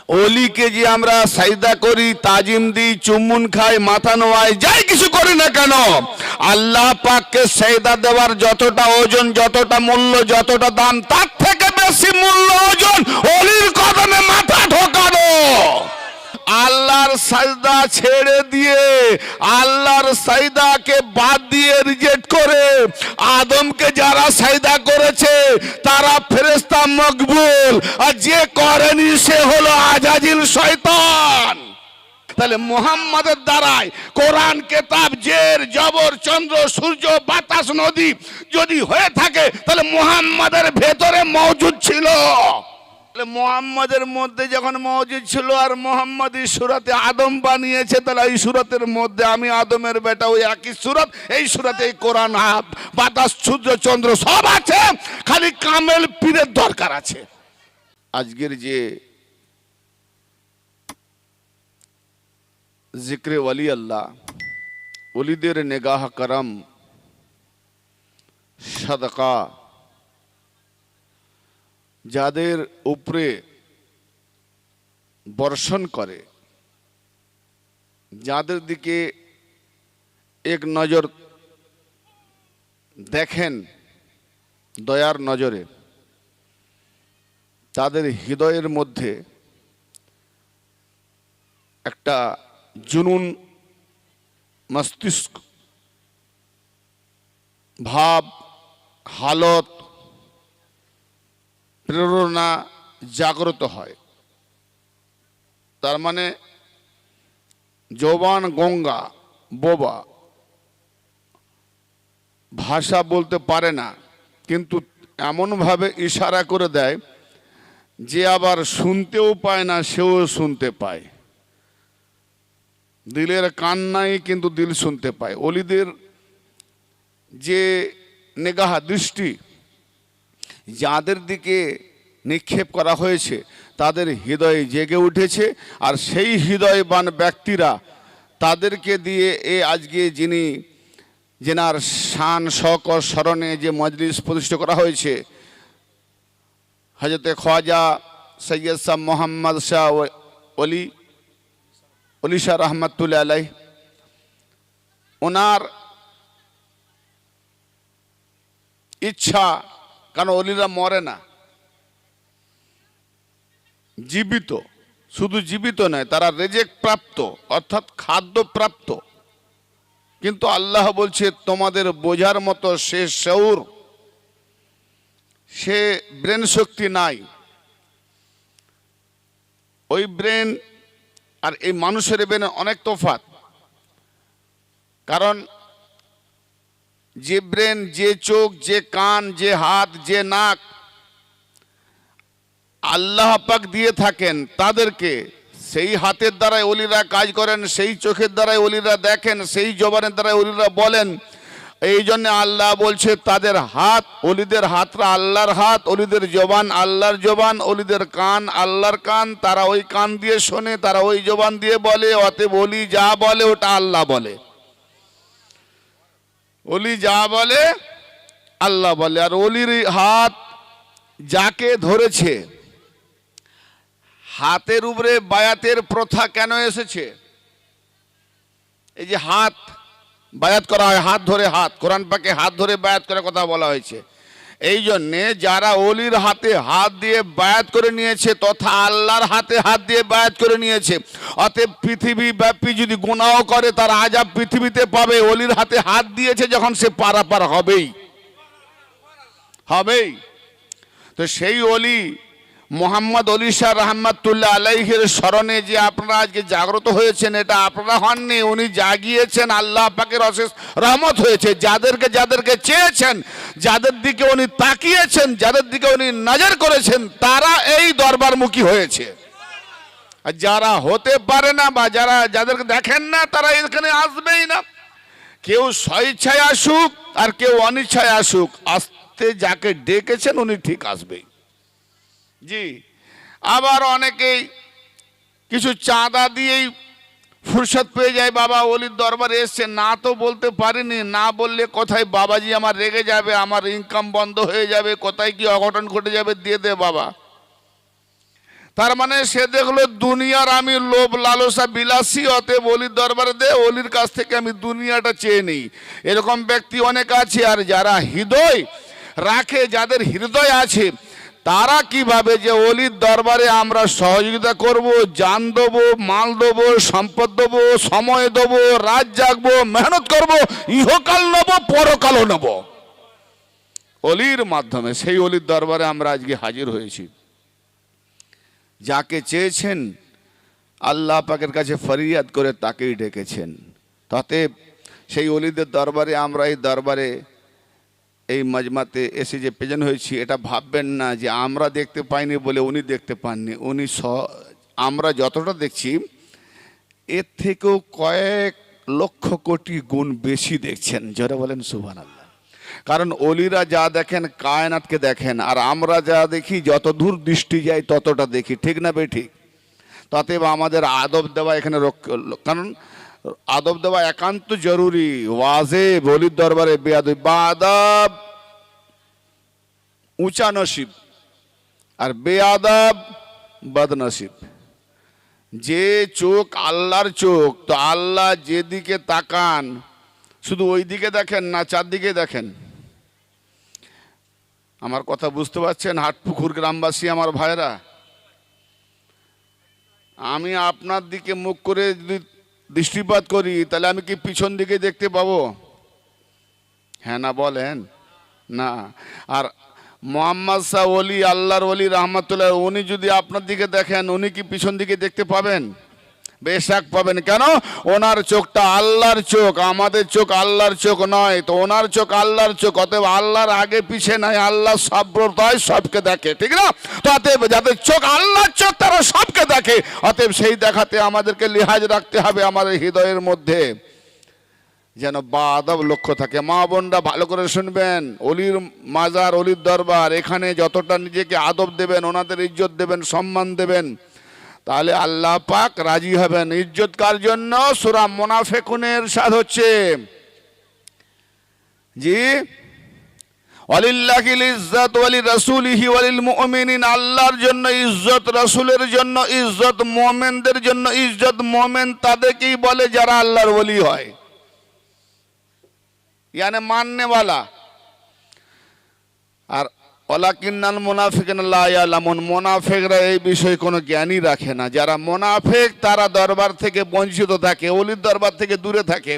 অলিকে যে আমরা সাজদা করি, তাজিম দিই, চুম্বন খাই, মাথা নোয়াই, যাই কিছু করি না কেন, আল্লাহ পাককে সাজদা দেওয়ার যতটা ওজন, যতটা মূল্য, যতটা দাম, তার থেকে বেশি মূল্য ওজন অলির কদমে মাথা ঢোকানো। আল্লাহর সাজদা ছেড়ে দিয়ে, আল্লাহর সাজদাকে বাদ দিয়ে রিজেক্ট করে আদমকে যারা সাজদা করেছে তারা ফেরেশতা মকবুল, আর যে করেনি সে হলো আজাজিল শয়তান। তাহলে মুহাম্মাদের দ্বারাই কোরআন কেতাব, জের জবর, চন্দ্র, সূর্য, বাতাস, নদী যদি হয়ে থাকে তাহলে মুহাম্মাদের ভেতরে মওজুদ ছিল। মুহাম্মাদের মধ্যে যখন মওজুদ ছিল আর মুহাম্মদ এই সূরাতে আদম বানিয়েছে, তাহলে এই সূরাতের মধ্যে আমি আদমের বেটা, ওই একই সূরাত, এই সূরাতে এই কোরআন, বাতাস, সূর্য, চন্দ্র সব আছে, খালি কামেল পীরের দরকার আছে। আজকের যে জিক্রে ওয়ালি আল্লাহ, ওলিদের নেগাহ করম, সাদকা, যাদের উপরে বর্ষণ করে, যাদের দিকে এক নজর দেখেন দয়ার নজরে, তাদের হৃদয়ের মধ্যে একটা জুনুন, মস্তিষ্ক, ভাব, হালত, প্রেরণা জাগ্রত হয়। তার মানে জবান গঙ্গা, বোবা, ভাষা বলতে পারে না, কিন্তু এমনভাবে ইশারা করে দেয় যে আবার শুনতেও পায় না, সেও শুনতে পায়। দিলের কান নাই কিন্তু দিল শুনতে পায়। অলিদের যে নেগাহ, দৃষ্টি যাদের দিকে নিক্ষেপ করা হয়েছে তাদের হৃদয়ে জেগে উঠেছে, আর সেই হৃদয়বান ব্যক্তিরা তাদেরকে দিয়ে আজকে যিনি যেনার শান শওকত স্মরণে যে মজলিস প্রতিষ্ঠা করা হয়েছে, হযরতে খ্বাজা সৈয়দ শাহ মোহাম্মদ শাহ অলি শাহ রহমতুল্লাহ আলাইহ, ওনার ইচ্ছা, কারণ অলিরা মরে না, জীবিত, শুধু জীবিত নয়, তারা রেজেক প্রাপ্ত অর্থাৎ খাদ্য প্রাপ্ত, কিন্তু আল্লাহ বলছে তোমাদের বোঝার মতো সে শউর, সে ব্রেন শক্তি নাই। ওই ব্রেন আর এই মানুষের ব্রেন অনেক তফাৎ, কারণ যে ব্রেন, যে চোখ, যে কান, যে হাত, যে নাক আল্লাহ পাক দিয়ে থাকেন তাদেরকে, সেই হাতের দ্বারাই ওলিরা কাজ করেন, সেই চোখের দ্বারাই ওলিরা দেখেন, সেই জবানের দ্বারাই ওলিরা বলেন। এই জন্য আল্লাহ বলছে তাদের হাত, অলিদের হাতরা আল্লাহর হাত, অলিদের জবান আল্লাহর জবান, অলিদের কান আল্লাহর কান, তারা ওই কান দিয়ে শোনে, তারা ওই জবান দিয়ে বলে, অতএব অলি যা বলে ওটা আল্লাহ বলে, অলি যা বলে আল্লাহ বলে। আর অলির হাত যাকে ধরেছে, হাতের উপরে বায়াতের প্রথা কেন এসেছে? এই যে হাত বায়াত করা হয়, হাত ধরে, হাত কোরআন পাকে হাত ধরে বায়াত করার কথা বলা হয়েছে। এই জন্যে যারা অলির হাতে হাত দিয়ে বায়াত করে নিয়েছে তথা আল্লাহর হাতে হাত দিয়ে বায়াত করে নিয়েছে, অতএব পৃথিবী ব্যাপী যদি গুনাহ করে তার আযাব পৃথিবীতে পাবে। অলির হাতে হাত দিয়েছে যখন, সে পারাপার হবেই হবেই। তো সেই অলি মোহাম্মদ অলি শাহ রহমতুল্লাহ আলাইহির স্মরণে যে আপনারা আজকে জাগ্রত হয়েছেন, এটা আপনারা হননি, উনি জাগিয়েছেন, আল্লাহ পাকের অশেষ রহমত হয়েছে। যাদেরকে চেয়েছেন, যাদের দিকে উনি তাকিয়েছেন, যাদের দিকে উনি নজর করেছেন, তারা এই দরবারমুখী হয়েছে। আর যারা হতে পারে না বা যাদেরকে দেখেন না, তারা এখানে আসবেই না। কেউ স্বেচ্ছায় আসুক আর কেউ অনিচ্ছায় আসুক, আসতে যাকে ডেকেছেন উনি ঠিক আসবেই। জি, আবার অনেকেই কিছু চাঁদা দিয়েই ফুরসত পেয়ে যায়, বাবা ওলির দরবারে এসছে, না তো বলতে পারিনি, না বললে কোথায় বাবাজি আমার রেগে যাবে, আমার ইনকাম বন্ধ হয়ে যাবে, কোথায় কি অঘটন ঘটে যাবে, দিয়ে দে বাবা। তার মানে সে দেখলো দুনিয়ার আমি লোভ লালসা বিলাসী, অতএব অলির দরবারে দে, অলির কাছ থেকে আমি দুনিয়াটা চেয়ে নিই। এরকম ব্যক্তি অনেক আছে। আর যারা হৃদয় রাখে, যাদের হৃদয় আছে, তারা কিভাবে যে অলির দরবারে আমরা সহযোগিতা করব, জান দেবো, মাল দেবো, সম্পদ দেবো, সময় দেবো, রাত জাগবো, মেহনত করব, ইহকাল নেবো, পরকালও নেব অলির মাধ্যমে। সেই অলির দরবারে আমরা আজকে হাজির হয়েছি। যাকে চেয়েছেন আল্লাহ পাকের কাছে ফরিয়াদ করে তাকেই ডেকেছেন। তাতে সেই অলিদের দরবারে আমরা এই দরবারে এই মাজমাতে এসে যে প্রেজেন্ট হয়েছি, এটা ভাববেন না যে আমরা দেখতে পাইনি বলে উনি দেখতে পাননি। উনি আমরা যতটা দেখছি এর থেকেও কয়েক লক্ষ কোটি গুণ বেশি দেখছেন। যারা বলেন সুবহানাল্লাহ। কারণ অলিরা যা দেখেন কায়নাতকে দেখেন, আর আমরা যা দেখি যত দূর দৃষ্টি যায় ততটা দেখি, ঠিক না বে ঠিক? তাতে আমাদের আদব দেওয়া এখানে কারণ আদব দেওয়া একান্ত জরুরি, ওয়াজিব। অলির দরবারে বেয়াদব বাদাব উঁচা নসিব, আর বেয়াদব বদনসিব। যে চোখ আল্লাহর চোখ, তো আল্লাহ যেদিকে তাকান শুধু ওই দিকে দেখেন না, চারদিকে দেখেন। আমার কথা বুঝতে পারছেন? হাটপুকুর গ্রামবাসী আমার ভাইরা, আমি আপনার দিকে মুখ করে যদি দৃষ্টিপাত করি তাহলে আমি কি পিছন দিকে দেখতে পাবো? হ্যাঁ না বলেন না। আর মোহাম্মদ শাহ ওলি, আল্লাহর ওলি রহমতুল্লাহ, উনি যদি আপনার দিকে দেখেন, উনি কি পিছন দিকে দেখতে পাবেন? বেশক পাবেন। কেন? ওনার চোখটা আল্লাহর চোখ, আমাদের চোখ আল্লাহর চোখ নয়। তো ওনার চোখ আল্লাহর চোখ, অতএব আল্লাহর আগে পিছে নাই, আল্লাহ সর্বদাই সবকে দেখে, ঠিক না? তো অতএব যাদের চোখ আল্লাহর চোখ তারা সবকে দেখে। অতএব সেই দেখাতে আমাদেরকে লিহাজ রাখতে হবে আমাদের হৃদয়ের মধ্যে, যেন বাদব লক্ষ্য থাকে। মা বোনরা ভালো করে শুনবেন, অলির মাজার, অলির দরবার, এখানে যতটা নিজেকে আদব দেবেন, ওনাদের ইজ্জত দেবেন, সম্মান দেবেন, তাহলে আল্লাহ পাক রাজি হবেন। ইজ্জত কার জন্য? সূরা মুনাফিকুনের ইরশাদ হচ্ছে, জি, ওয়ালিল্লাহিল ইজ্জাত ওয়ালি রাসূলিহি ওয়ালিল মুমিনিন। আল্লাহর জন্য ইজ্জত, রাসূলের জন্য ইজ্জত, মুমিনদের জন্য ইজ্জত। মুমিন তাদেরকেই বলে যারা আল্লাহর ওলি হয়, यानी मानने वाला। আর ওয়ালাকিন্নাল মুনাফিকিনা লা ইয়ালামুন, মুনাফিকরা এই বিষয়ে কোনো জ্ঞানই রাখে না। যারা মুনাফিক তারা দরবার থেকে বঞ্চিত থাকে, ওলির দরবার থেকে দূরে থাকে।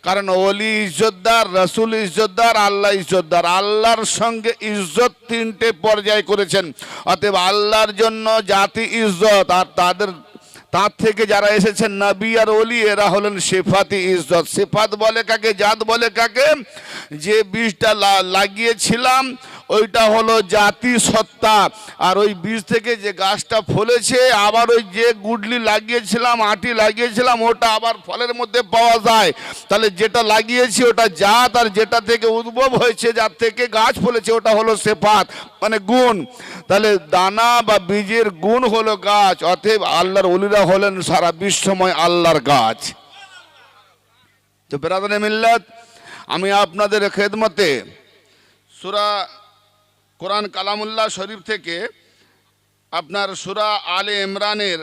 কারণ ওলি ইজ্জতদার, রাসূল ইজ্জতদার, আল্লাহ ইজ্জতদার। আল্লাহর সঙ্গে ইজ্জত তিনটে পর্যায় করেছেন। অতএব আল্লাহর জন্য জাতি ইজ্জত, আর তার থেকে যারা এসেছেন নবী আর ওলি, এরা হলেন সিফাতি ইজ্জত। সিফাত বলে কাকে? জাত বলে কাকে? যে বীজটা লাগিয়েছিলাম ওইটা হলো জাতি সত্তা, আর ওই বীজ থেকে যে গাছটা ফলেছে, আবার ওই যে গুডলি লাগিয়েছিলাম, আটি লাগিয়েছিলাম, ওটা আবার ফলের মধ্যে পাওয়া যায়। তাহলে যেটা লাগিয়েছি ওটা জাত, আর যেটা থেকে উদ্ভব হয়েছে, যার থেকে গাছ ফলেছে, ওটা হলো সিফাত, মানে গুণ। তাহলে দানা বা বীজের গুণ হলো গাছ। অতএব আল্লাহর ওলিরা হলেন সারা বিশ্বময় আল্লাহর গাছ। তো বেরাদানে মিল্লাত, আমি আপনাদের খেদমতে সূরা কোরআন কালামুল্লাহ শরীফ থেকে আপনার সূরা আলে ইমরানের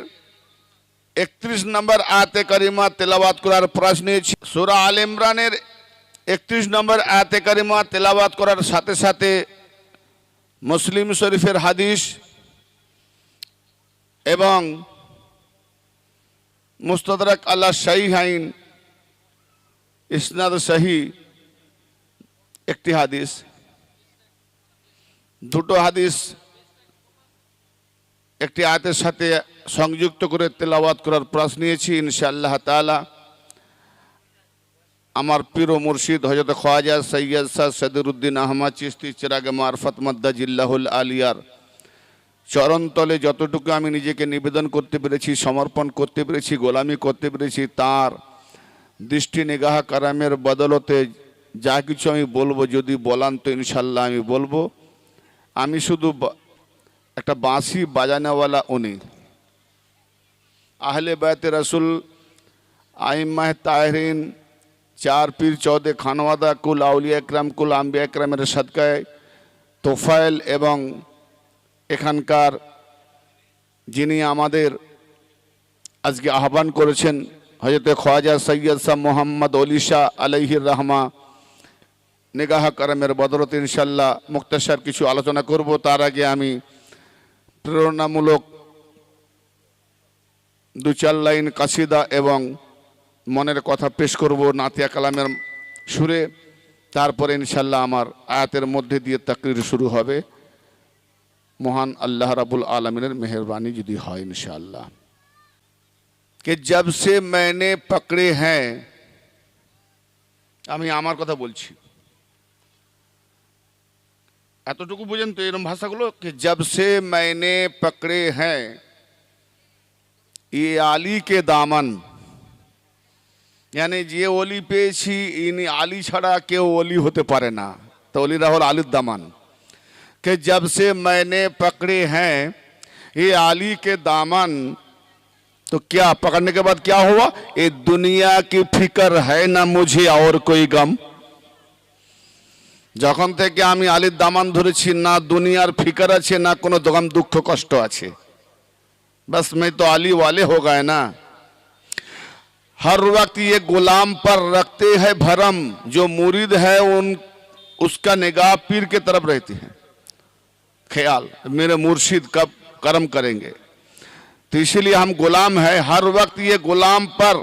31 নম্বর আয়াতে কারিমা তেলাওয়াত করার প্রয়াস নিয়েছি। সূরা আলে ইমরানের 31 নম্বর আয়াতে কারিমা তেলাওয়াত করার সাথে সাথে মুসলিম শরীফের হাদিস এবং মুস্তাদরাক আলা সাহিহাইন ইসনাদ সহি একটি হাদিস, দুটো হাদিস একটি আয়াতের সাথে সংযুক্ত করে তেলাওয়াত করার প্রয়াস নিয়েছি ইনশাআল্লাহ তাআলা। আমার পীর ও মুর্শিদ হযরত খ্বাজা সৈয়দ শাহ সদরুদ্দিন আহমদ চিশতি চিরাগে মারফত মাদ্দাজিল্লাহুল আলিয়ার চরণতলে যতটুকু আমি নিজেকে নিবেদন করতে পেরেছি, সমর্পণ করতে পেরেছি, গোলামি করতে পেরেছি, তার দৃষ্টি নিগাহ কারামের বদলতে যা কিছু আমি বলবো, যদি বলান তো ইনশাল্লাহ আমি বলবো। আমি শুধু একটা বাঁশি বাজানেওয়ালা উনি, আহলে বায়তে রসুল, আইম্মাহ তাহিরিন, চার পীর, 14 খানওয়াদা, কুল আউলিয়া একরাম, কুল আম্বিয়া একরামের সদকায় তোফায়েল এবং এখানকার যিনি আমাদের আজকে আহ্বান করেছেন হযরত খ্বাজা সৈয়দ শাহ মোহাম্মদ অলি শাহ আলাইহির রহমা নিগাহ করমের বদরতে ইনশাআল্লাহ মুক্তাসার কিছু আলোচনা করব। তার আগে আমি প্রেরণামূলক দু চার লাইন কাসিদা এবং মনের কথা পেশ করব নাতিয়া কালামের সুরে। তারপরে ইনশাআল্লাহ আমার আয়াতের মধ্যে দিয়ে তাকরির শুরু হবে, মহান আল্লাহ রাব্বুল আলামিনের মেহেরবানি যদি হয় ইনশাআল্লাহ। कि जब से मैंने पकड़े हैं, আমি আমার কথা বলছি, এতটুকু বুঝেন তো এরকম ভাষাগুলো, कि जब से मैंने पकड़े हैं ये আলী के दामन, यानी যে ওলি পেয়েছি ইনি আলী ছাড়া কেউ ওলি হতে পারে না, তো ওলিরা হল আলীর দামান। कि जब से मैंने पकड़े हैं ये आली के दामन, तो क्या पकड़ने के बाद क्या हुआ, ये दुनिया की फिक्र है ना मुझे और कोई गम। যখন থেকে আমি আলীর দামান ধরেছি না দুনিয়ার ফিকর আছে না কোনো গম দুঃখ কষ্ট আছে, बस मैं तो आली वाले हो गए ना। हर वक्त ये गुलाम पर रखते हैं भरम, जो मुरीद है उन उसका निगाह पीर के तरफ रहती है, ख्याल मेरे मुर्शिद कब कर्म करेंगे। तो इसीलिए हम गुलाम है, हर वक्त ये गुलाम पर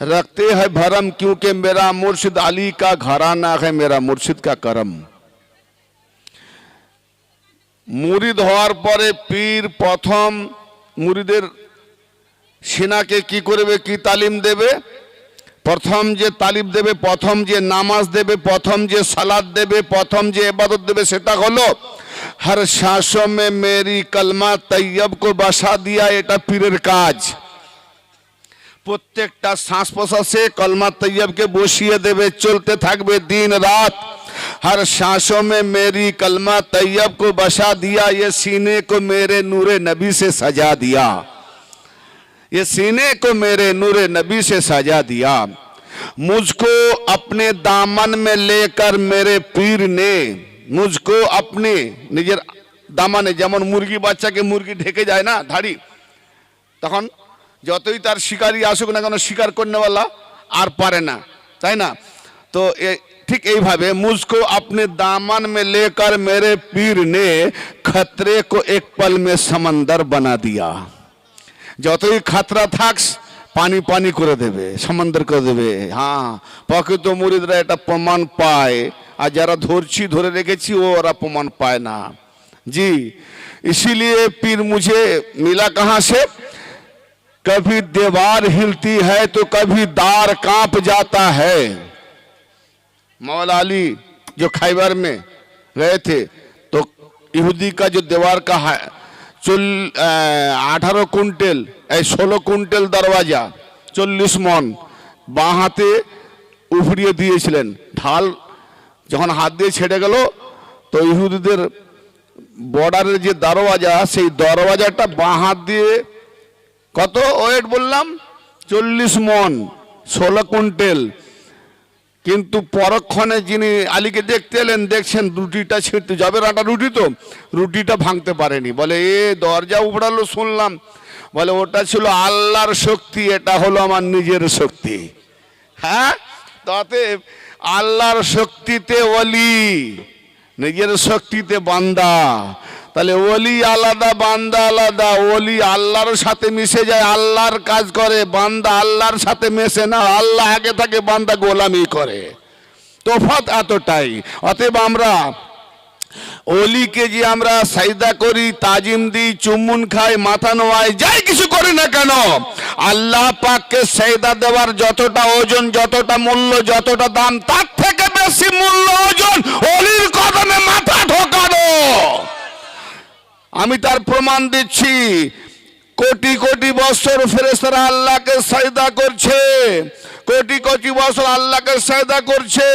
रखते हैं भरम, क्योंकि मेरा मुर्शिद अली का घराना है, मेरा मुर्शिद का करम। मुरीद হওয়ার পরে পীর প্রথম মুরিদের সিনাকে কি করবে, কি তালিম দেবে, প্রথম যে তালিম দেবে, প্রথম যে নামাজ দেবে, প্রথম যে সালাত দেবে, প্রথম যে ইবাদত দেবে সেটা হলো हर सांसों में मेरी कलमा तैयब को बसा दिया, এটা পীরের কাজ। প্রত্যেকটা শ্বাস প্রশ্বাসে কলমা তৈয়বকে বসিয়ে দেবে, চলতে থাকবে দিন রাত। हर सांसों में मेरी कलमा तैयब को बसा दिया, ये सीने को मेरे नूरे नबी से सजा दिया, ये सीने को मेरे नूरे नबी से सजा दिया। मुझको अपने दामन में लेकर मेरे पीर ने, मुझको अपने নিজের দামানে, যেমন মুরগি বাচ্চাকে মুরগি ঢেকে যায় না ধাড়ি, তখন যতই তার শিকারি আসুক না কেন শিকার করনেওয়ালা আর পারে না, তাই না। তো ঠিক এইভাবে मुझको अपने दामन में लेकर मेरे पीर ने खतरे को एक पल में समंदर बना दिया, যতই খাতরা থাকস পানি পানি করে দেবে, সমুদ্র করে দেবে। হ্যাঁ, প্রকৃত মুরিদরা এটা প্রমাণ পায়, আর যারা ধরছি ধরে রেখেছি ওরা প্রমাণ পায় না। जी इसीलिए पीर मुझे मिला कहाँ से, कभी दीवार हिलती है तो कभी दार कांप जाता है। मौला अली जो खैबर में गए थे तो यहूदी का जो दीवार का है 18 কুইন্টাল 16 কুইন্টাল দরওয়াজা 40 মন বাঁ হাতে উফড়িয়ে দিয়েছিলেন। ঢাল যখন হাত দিয়ে ছেড়ে গেল তো ইহুদিদের বর্ডারের যে দরওয়াজা, সেই দরওয়াজাটা বাঁ হাত দিয়ে কত ওয়েট বললাম 40 মন 16 কুইন্টাল। কিন্তু পরক্ষণে যিনি আলীকে দেখতে এলেন দেখছেন রুটিটা ছিঁড়তে যাবে, আটা রুটি তো রুটিটা ভাঙতে পারেনি। বলে এ দরজা উপড়ালো শুনলাম, বলে ওটা ছিল আল্লাহর শক্তি, এটা হলো আমার নিজের শক্তি। হ্যাঁ, তাতে আল্লাহর শক্তিতে ওলি, নিজের শক্তিতে বান্দা। তাহলে ওলি আলাদা বান্দা আলাদা, ওলি আল্লাহর সাথে মিশে যায়, আল্লাহর কাজ করে, বান্দা আল্লাহর সাথে মেশে না, আল্লাহ আগে থাকে বান্দা গোলামি করে, তফাৎ এতটাই। অতএব আমরা ওলিকে যে আমরা সাজদা করি, তাজিম দিই, চুম্বন খাই, মাথা নোয়াই, যাই কিছু করি না কেন, আল্লাহ পাককে সাজদা দেওয়ার যতটা ওজন, যতটা মূল্য, যতটা দাম, তার থেকে বেশি মূল্য ওজন ওলির কদমে মাথা ঢোকানো। আমি তার প্রমাণ দিচ্ছি। কোটি কোটি বছর ফেরেশতারা আল্লাহকে সাজদা করছে, কোটি কোটি বছর আল্লাহকে সাজদা করছে,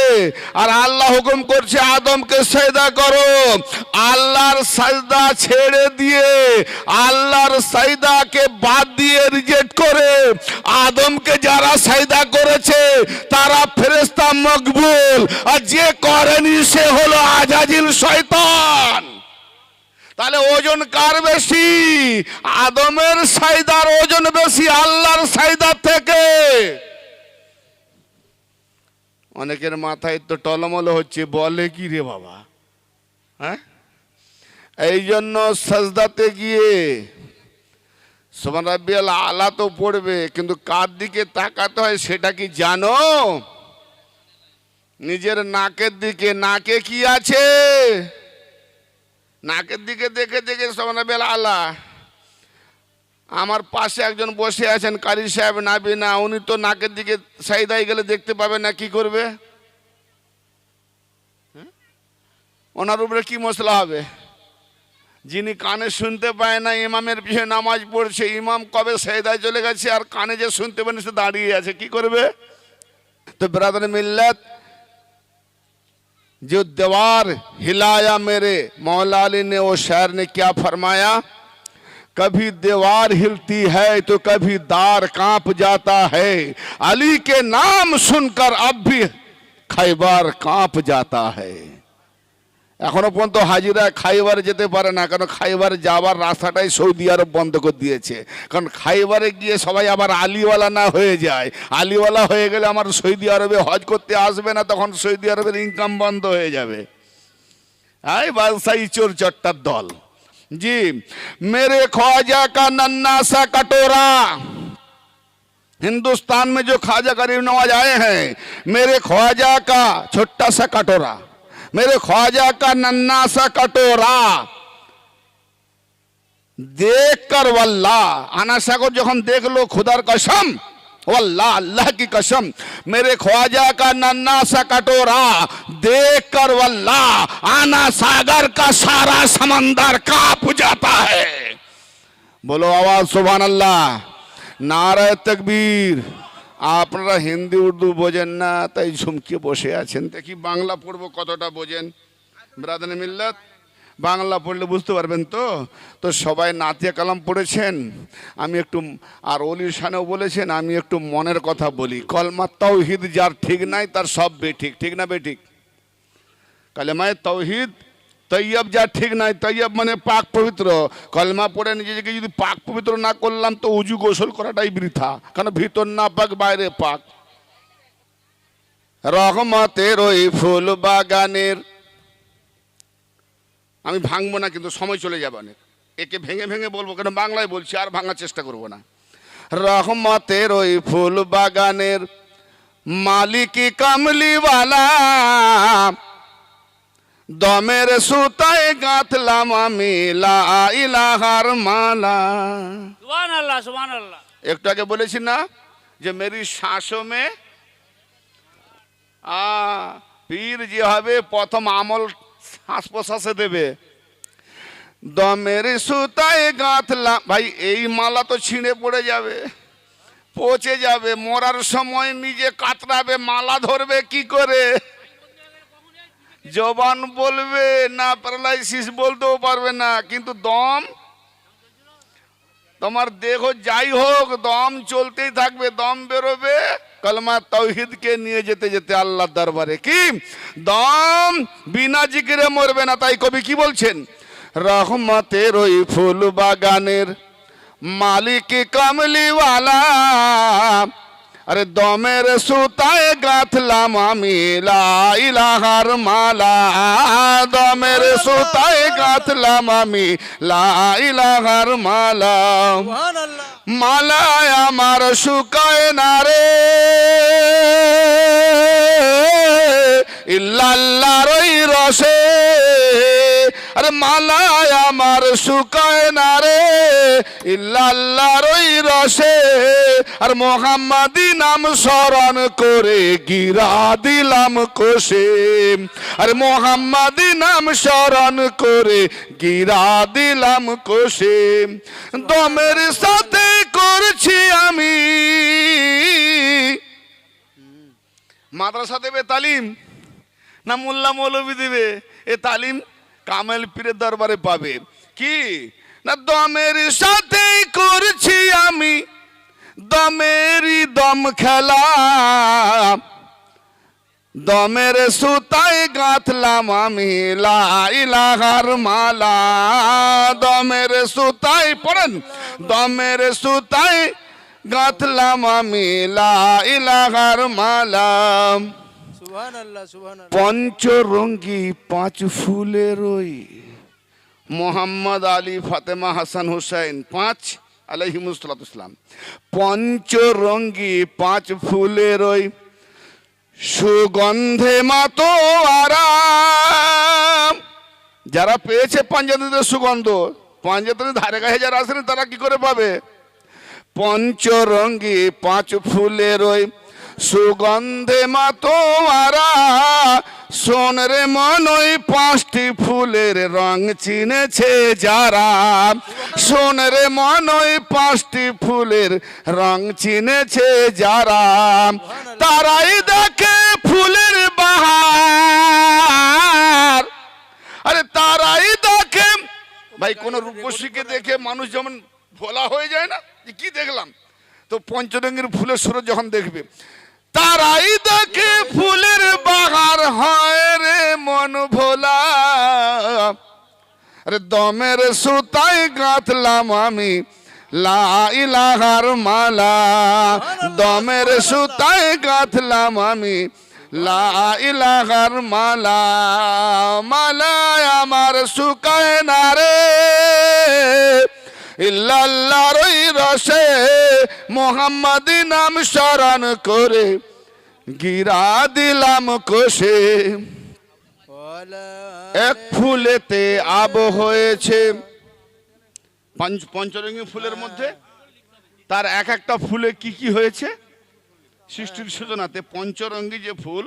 আর আল্লাহ হুকুম করছে আদমকে সাজদা করো। আল্লাহর সাজদা ছেড়ে দিয়ে, আল্লাহর সাজদাকে বাদ দিয়ে, রিজেক্ট করে আদমকে যারা সাজদা করেছে তারা ফেরেশতা মকবুল, আর যে করেনি সে হলো আজাজিল শয়তান। তাহলে ওজন কার বেশি? আদমের সাইদার ওজন বেশি আল্লাহর সাইদার থেকে। অনেকের মাথায় তো টলমল হচ্ছে, বলে কি রে বাবা, হ্যাঁ? এই জন্য সাজদাতে গিয়ে সুবহান রাব্বিয়াল আলা তো পড়বে, কিন্তু কার দিকে তাকাতে হয় সেটা কি জানো? নিজের নাকের দিকে। নাকে কি আছে? নাকের দিকে দেখে দেখে সুবহান রাব্বিয়াল আলা। আমার পাশে একজন বসে আছেন কারি সাহেব নাবিনা, উনি তো নাকের দিকে সাইদাই গেলে দেখতে পাবে না, কি করবে? ওনার উপরে কি মশলা হবে? যিনি কানে শুনতে পায় না, ইমামের পিছনে নামাজ পড়ছে, ইমাম কবে সাইদায় চলে গেছে আর কানে যে শুনতে পায় না সে দাঁড়িয়ে আছে, কি করবে? तो बरादर मिल्लत, जो दीवार हिलाया मेरे मौला अली ने, वो शायर ने क्या फरमाया? कभी दीवार हिलती है तो कभी दार कांप जाता है, अली के नाम सुनकर अब भी खैबर कांप जाता है। এখনো পর্যন্ত হাজিরা খাইবারে যেতে পারে না, কারণ খাইবারে যাওয়ার রাস্তাটাই সৌদি আরব বন্ধ করে দিয়েছে। কারণ খাইবারে গিয়ে সবাই আবার আলিওয়ালা না হয়ে যায়, আলিওয়ালা হয়ে গেলে আমার সৌদি আরবে হজ করতে আসবে না, তখন সৌদি আরবের ইনকাম বন্ধ হয়ে যাবে। এই বাদশাহী চোর চট্টার দল। জি, मेरे ख्वाजा का नन्ना सा कटोरा, हिंदुस्तान में जो ख्वाजा गरीब नवाज आए हैं, मेरे ख्वाजा का छोटा सा कटोरा, मेरे ख्वाजा का नन्ना सा कटोरा देख कर वल्लाह, आना सागर যখন দেখলো खुदार कसम, वल्लाह अल्लाह की कसम, मेरे ख्वाजा का नन्ना सा कटोरा देख कर वल्लाह आना सागर का सारा समंदर कांप जाता है। बोलो आवाज सुभान अल्लाह, नारे तकबीर। আপনারা হিন্দি উর্দু বোঝেন না, তাই ঝুমকে বসে আছেন। দেখি বাংলা পড়বো কতটা বোঝেন ব্রাদারে মিল্লাত। বাংলা পড়লে বুঝতে পারবেন তো। তো সবাই নাতিয়া কালাম পড়েছেন, আমি একটু আর অলির শানেও বলেছেন, আমি একটু মনের কথা বলি। কলমা তাওহীদ যার ঠিক নাই তার সব বেঠিক, ঠিক না বেঠিক? কালেমায়ে তাওহীদ তৈয়ব যার ঠিক নাই, তৈয়ব মানে পাক পবিত্র, কলমা পড়ে নিজেকে যদি পাক পবিত্র না করলাম তো উজু গোসল করাটাই বৃথা, কারণ ভিতর না পাক বাইরে পাক। রহমতের ওই ফুল বাগানের, আমি ভাঙবো না কিন্তু সময় চলে যাবে অনেক, একে ভেঙে ভেঙে বলবো, কেন বাংলায় বলছি, আর ভাঙার চেষ্টা করবো না। রহমতের ওই ফুল বাগানের মালিকি কামলিওয়ালা, দমের সুতায় গাঁথলাম আমি লা ইলাহার মালা। সুবহানাল্লাহ সুবহানাল্লাহ। একটু আগে বলেছি না যে মেরি শ্বাসও মে পীর যে হবে প্রথম আমল শ্বাস প্রশ্বাসে দেবে। দমের সুতায় গাঁথলাম, ভাই এই মালা তো ছিঁড়ে পড়ে যাবে, পচে যাবে, মরার সময় নিজে কাতরাবে, মালা ধরবে কি করে? জবান বলবে না, প্যারালাইসিস বলতেও পারবে না, কিন্তু দম, তোমার দেহ যাই হোক দম চলতেই থাকবে, দম বেরোবে কলমা তাওহীদকে নিয়ে যেতে যেতে আল্লাহর দরবারে। কি দম বিনা জিকিরে মরবে না। তাই কবি কি বলছেন? রহমতের ওই ফুল বাগানের মালিক কামলিওয়ালা, আরে দমের সুতায় গাঁথলাম আমি লা ইলাহার মালা, দমের সুতায় গাঁথলাম আমি লা ইলাহার মালা। মালায় আমার শুকায় না রে ইল্লাল্লাহর ওই রসে, আরে মালায় আমার শুকায় না রে ইল্লাল্লাহর ওই রসে, আর মুহাম্মাদি নাম স্মরণ করে গিরা দিলাম কোষে, আরে মুহাম্মাদি নাম স্মরণ করে গিরা দিলাম কোষে। দমের সাথে করছি আমি, মাদ্রাসা দেবে তালিম না মোল্লা মৌলবি দেবে? এ তালিম কামেল পীরের দরবারে পাবে। কি না দমের সাথে করছি আমি, দমেরই দম খেলা, দমের সুতায় গাঁথলাম আমি লা ইলাহার মালা, দমের সুতায় পড়েন, দমের সুতায় গাঁথলাম আমি লা ইলাহার মালা। সুবহানাল্লাহ সুবহানাল্লাহ। পঞ্চরঙ্গী পাঁচ ফুলের ওই মোহাম্মদ আলী ফাতেমা হাসান হুসাইন পাঁচ আলাইহিমুসসালাম, পঞ্চরঙ্গী পাঁচ ফুলের ওই সুগন্ধে মাতোয়ারাম। যারা পেয়েছে পাঞ্জাতনের সুগন্ধ, পাঞ্জাতনের ধারে কাছে যারা আসেনি তারা কি করে পাবে? পঞ্চরঙ্গী পাঁচ ফুলের ওই সুগন্ধে মাতোয়ারা, শোন রে মন ওই পাঁচটি ফুলের রং চিনেছে যারা, শোন রে মন ওই পাঁচটি ফুলের রং চিনেছে যারা, তারাই দেখে ফুলের বাহার। আরে তারাই দেখে, ভাই কোন রূপসীকে দেখে মানুষ যেমন ভোলা হয়ে যায় না, যে কি দেখলাম, তো পঞ্চরঙ্গের ফুলের সুরত যখন দেখবে, তারাই দেখে ফুলের বাহার, হয় রে মন ভোলা। আরে দমের সুতায় গাঁথলাম আমি লা ইলাহার মালা, দমের সুতায় গাঁথলাম আমি লা ইলাহার মালা, মালায় আমার শুকায় না রে ইল্লাল্লাহর ওই রসে, মোহাম্মদী নাম স্মরণ করে গিরা দিলাম কোষে। এক ফুলেতে আব হয়েছে, পঞ্চরঙ্গী ফুলের মধ্যে তার এক একটা ফুলে কি কি হয়েছে সৃষ্টির সূচনাতে, পঞ্চরঙ্গী যে ফুল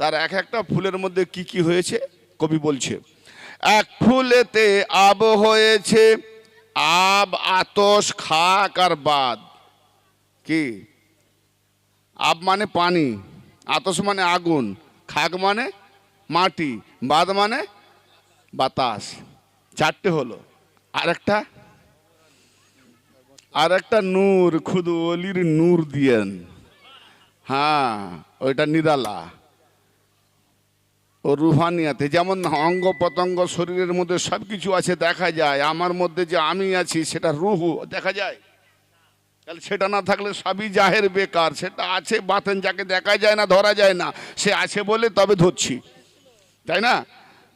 তার এক একটা ফুলের মধ্যে কি কি হয়েছে কবি বলছে। এক ফুলেতে আব হয়েছে, আব আতশ খাক আর বাদ। কি? আব মানে পানি, আতশ মানে আগুন, খাক মানে মাটি, বাদ মানে বাতাস। চারটে হলো। আর একটা নূর, খুদু অলির নূর দিয়েন, হ্যাঁ ওইটা নিরালা ও রুহানিয়াতে। যেমন অঙ্গ প্রত্যঙ্গ শরীরের মধ্যে সব কিছু আছে দেখা যায়, আমার মধ্যে যে আমি আছি সেটা রুহু দেখা যায়, তাহলে সেটা না থাকলে সবই জাহের বেকার। সেটা আছে বাতেন, যাকে দেখা যায় না ধরা যায় না, সে আছে বলে তবে ধরছি, তাই না?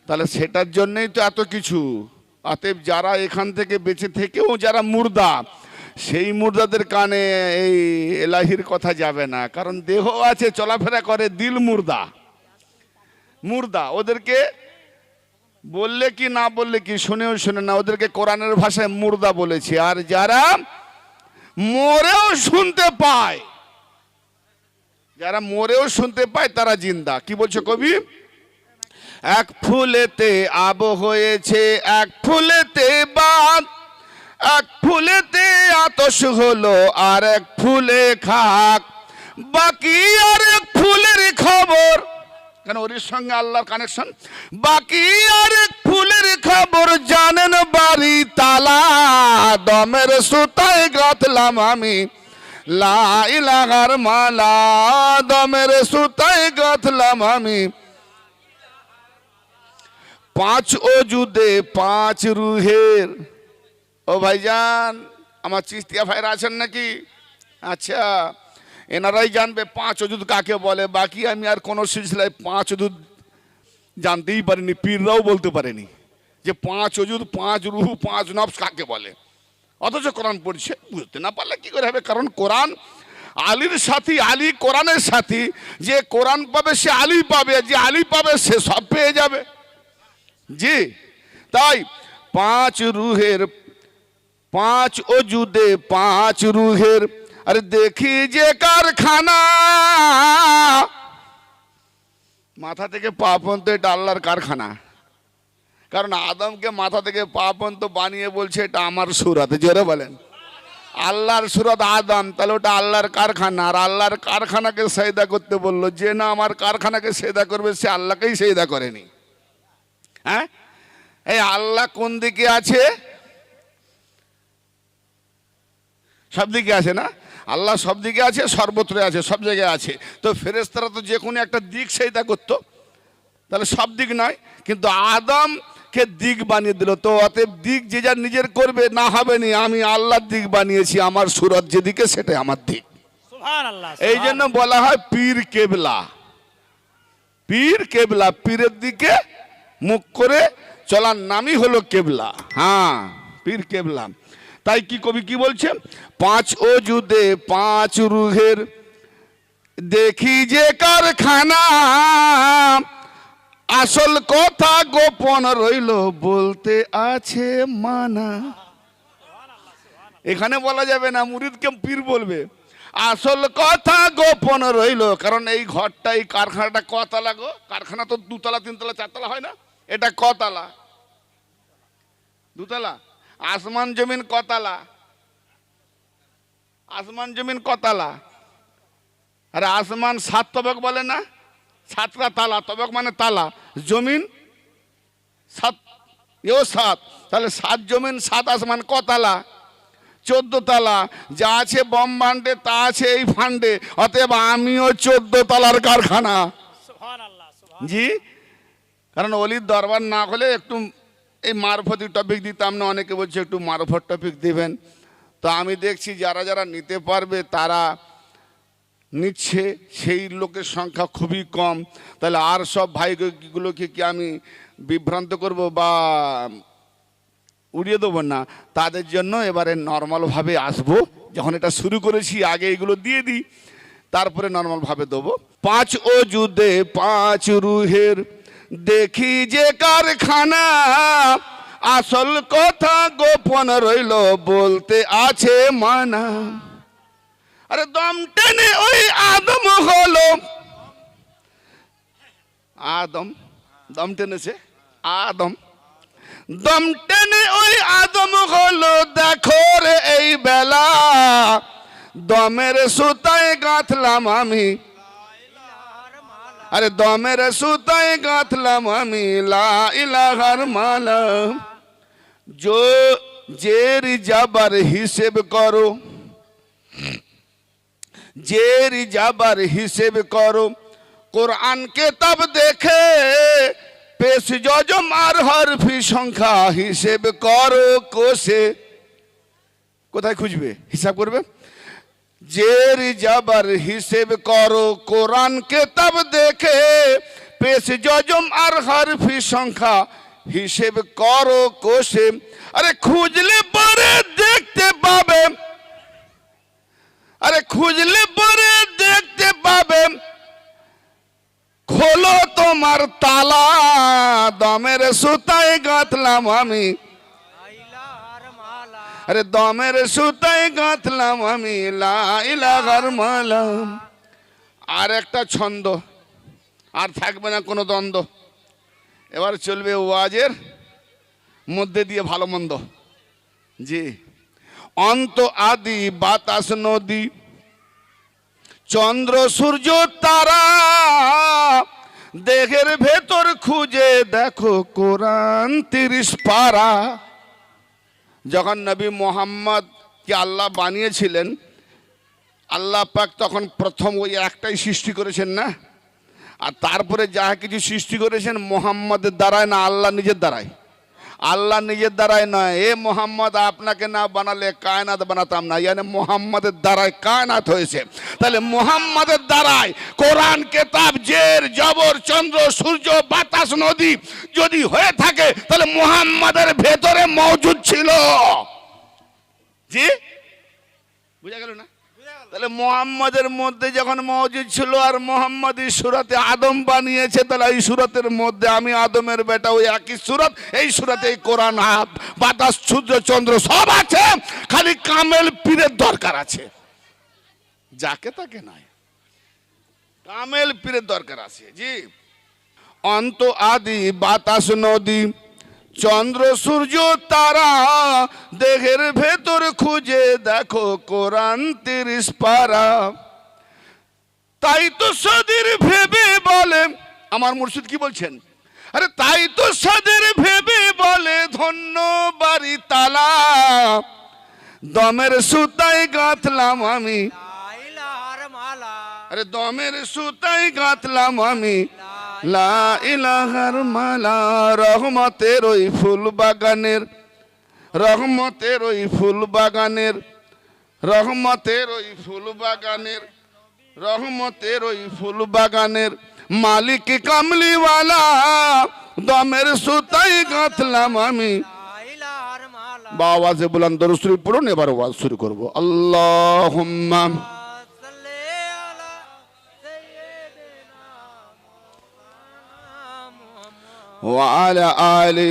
তাহলে সেটার জন্যই তো এত কিছু। অতএব যারা এখান থেকে বেঁচে থেকেও যারা মুর্দা, সেই মুর্দাদের কানে এই এলাহির কথা যাবে না, কারণ দেহ আছে চলাফেরা করে, দিল মুর্দা। মুর্দা ওদেরকে বললে কি না বললে কি, শুনেও শুনে না, ওদেরকে কোরআনের ভাষায় মুর্দা বলেছে। আর যারা মরেও শুনতে পায়, যারা মরেও শুনতে পায় তারা জিন্দা। কি বলছে কবি? এক ফুলেতে আব হয়েছে, এক ফুলেতে বাদ, এক ফুলেতে আতশ হলো, আর এক ফুলে খাক, বাকি আর এক ফুলের খবর। কেন? ওর সঙ্গে আল্লাহর কানেকশন। বাকি আর এক ফুলের খবর জানেন বাড়ি তালা, দমের সুতায় গাঁথলাম আমি লা ইলাহার মালা, দমের সুতায় গাঁথলাম আমি পাঁচ অজুদে পাঁচ রুহের। ও ভাইজান, আমার চিস্তিয়া ভাইরা আছেন নাকি? আচ্ছা, এনারাই জানবে পাঁচ অজুদ কাকে বলে। বাকি আমি আর কোনো সিলসিলায় পাঁচ অজুদ জানতেই পারিনি, পীররাও বলতে পারেনি যে পাঁচ অজুদ, পাঁচ রুহু, পাঁচ নফস কাকে বলে। অথচ কোরআন পড়ছে, বুঝতে না পারলে কি করে হবে? কারণ কোরআন আলীর সাথী, আলী কোরআনের সাথী। যে কোরআন পাবে সে আলী পাবে, যে আলী পাবে সে সব পেয়ে যাবে। জি, তাই পাঁচ রুহের, পাঁচ অজুদে পাঁচ রুহের, আরে দেখি যে কারখানা, মাথা থেকে পা পর্যন্ত এটা আল্লাহর কারখানা। কারণ আদমকে মাথা থেকে পা পর্যন্ত বানিয়ে বলছে এটা আমার সুরাত। জোরে বলেন, আল্লাহর সুরাত আদম, তাহলে ওটা আল্লাহর কারখানা। আর আল্লাহর কারখানাকে সেজদা করতে বললো, যে না আমার কারখানাকে সেজদা করবে সে আল্লাহকেই সেজদা করেনি। হ্যাঁ, এই আল্লাহ কোন দিকে আছে? সব দিকে আছে না? আল্লাহ সব দিকে আছে, সর্বত্র আছে, সব জায়গায় আছে। তো ফেরেশতারা তো যে কোনো একটা দিক সেইটা করতো, তাহলে সব দিক নয়, কিন্তু আদমকে দিক বানিয়ে দিল। তো অতএব দিক যে যার নিজের করবে না, হবে নি। আমি আল্লাহর দিক বানিয়েছি, আমার সুরত যেদিকে সেটাই আমার দিক। সুবহানাল্লাহ। এই জন্য বলা হয় পীর কেবলা। পীর কেবলা, পীরের দিকে মুখ করে চলার নামই হলো কেবলা। হ্যাঁ, পীর কেবলা। তাই কি কবি কি বলছে, পাঁচ অজুদে পাঁচ রুহের দেখি যে কারখানা, আসল কথা গোপন রইল বলতে আছে মানা। এখানে বলা যাবে না, মুরিদকে পীর বলবে। আসল কথা গোপন রইল, কারণ এই ঘরটা, এই কারখানাটা কতলা গো? কারখানা তো দুতলা, তিনতলা, চারতলা হয় না? এটা কতলা? দুতলা। আসমান জমিন কতলা? আসমান জমিন কতলা? আরে আসমান সাত তবক বলে না? সাতটা তালা, তবক মানে তালা, জমিন সাত, এও সাত। তাহলে সাত জমিন সাত আসমান কতলা? 14 তালা। যা আছে ব্রহ্মাণ্ডে তা আছে এই ফান্ডে, অতএব আমিও 14 তালার কারখানা। সুবহানাল্লাহ। জি, কারণ অলির দরবার না হলে একটু এই মারফতি টপিক দিতাম না। অনেকে বলছে একটু মারফত টপিক দিবেন, তো আমি দেখছি যারা যারা নিতে পারবে তারা নিচ্ছে, সেই লোকের সংখ্যা খুবই কম। তাহলে আর সব ভাইগুলোকে কি আমি বিভ্রান্ত করব বা উড়িয়ে দেবো না? তাদের জন্য এবারে নর্মালভাবে আসবো। যখন এটা শুরু করেছি আগে এগুলো দিয়ে দিই, তারপরে নর্মালভাবে দেবো। পাঁচ অজুদে পাঁচ রুহের দেখি যে কারখানা, আসল কথা গোপন রইল বলতে আছে মানা। আরে দম টেনে ওই আদম হলো, আদম দম টেনেছে, আদম দম টেনে ওই আদম হলো, দেখো রে এই বেলা, দমের সুতায় গাঁথলাম আমি। আরে দমের সুতায় গাঁথলাম আমি লা ইলাহার মালা। জের জাবার হিসেব করো, জের জাবার হিসেব করো, কোরআন কেতাব দেখে পেশ যজম আর হরফি সংখ্যা হিসেব করো কোষে। কোথায় খুঁজবে? হিসাব করবে। জের জাবার হিসেব করো, কোরআন কেতাব দেখে পেশ যজম আর হরফি সংখ্যা হিসেব করো কোষে। আরে খুঁজলে পরে দেখতে পাবে, আরে খুঁজলে পরে দেখতে পাবে, খোলো তোমার তালা, দমের সুতায় গাঁথলাম আমি। আরে দমের সুতায় গাঁথলাম আমি লা ইলাহার মালা। আর একটা ছন্দ, আর থাকবে না কোনো দ্বন্দ্ব। এবার চলবে ওয়াজের মধ্যে দিয়ে ভালো মন্দ। জি, অন্ত আদি বাতাস নদী, চন্দ্র সূর্য তারা, দেহের ভেতর খুঁজে দেখো কোরআন 30 পারা। যখন নবী মোহাম্মদকে আল্লাহ বানিয়েছিলেন, আল্লাহ পাক তখন প্রথম ওই একটাই সৃষ্টি করেছেন না, আর তারপরে যা কিছু সৃষ্টি করেছেন মোহাম্মদের দ্বারায় না, আল্লাহ নিজের দ্বারায়। আল্লাহ নিজের দ্বারাই নয়, এ মোহাম্মদ আপনাকে না বানালে কায়নাত বানাতাম না, ইয়ানি মোহাম্মদের দ্বারাই কায়নাত হয়েছে। তাহলে মোহাম্মদের দ্বারাই কোরআন কেতাব জের জবর চন্দ্র সূর্য বাতাস নদী যদি হয়ে থাকে, তাহলে মোহাম্মদের ভেতরে মওজুদ ছিল। জি, বুঝা গেল না? তাহলে মোহাম্মদের মধ্যে যখন মওজুদ ছিল, আর মোহাম্মদ এই সূরাতে আদম বানিয়েছে, তাহলে এই সূরাতের মধ্যে আমি আদমের বেটা, ওই একই সূরাত, এই সূরাতে এই কোরআন বাতাস সূর্য চন্দ্র সব আছে, খালি কামেল পীরের দরকার আছে। যাকে তাকে নাই, কামেল পীরের দরকার আছে। জি, অন্ত আদি বাতাস নদী, চন্দ্র সূর্য তারা, দেহের ভেতর খুঁজে দেখো কোরআন 30 পারা। তাই তো সাদের ভেবে বলে, আমার মুর্শিদ কি বলছেন? আরে তাই তো সাদের ভেবে বলে, ধন্য বাড়ি তালা, দমের সুতায় গাঁথলাম আমি, লাইলার মালা আরে দমের সুতায় গাঁথলাম আমি লা ইলাহার মালা। রহমতের ওই ফুল বাগানের, রহমতের ওই ফুল বাগানের, রহমতের ওই ফুল বাগানের, রহমতের ওই ফুল বাগানের মালিক কামলিওয়ালা। দমের সুতায় গাঁথলাম আমি। লাইলার মালা বাওয়াজে বুলান দরুদ শরীফ পড়ুন। এবার ওয়াজ শুরু করব। আল্লাহুম্মা সাল্লি আলা সাইয়্যিদিনা মুহাম্মদ ওয়া আলা আলি